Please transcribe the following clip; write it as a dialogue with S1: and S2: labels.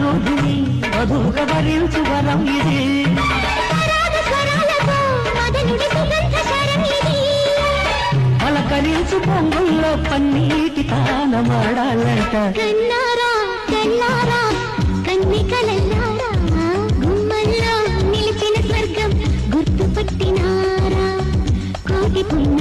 S1: వరుధిని వధువుగా వరించు వరం ఇది పలకరించు పొంగుల్లో పన్నీటి తానమాడాలంట
S2: కన్నారా కన్నారా కన్నికలన్నారా గుమ్మల్లో నిలిచిన స్వర్గం గుర్తుపట్టినారా కోటి పున్న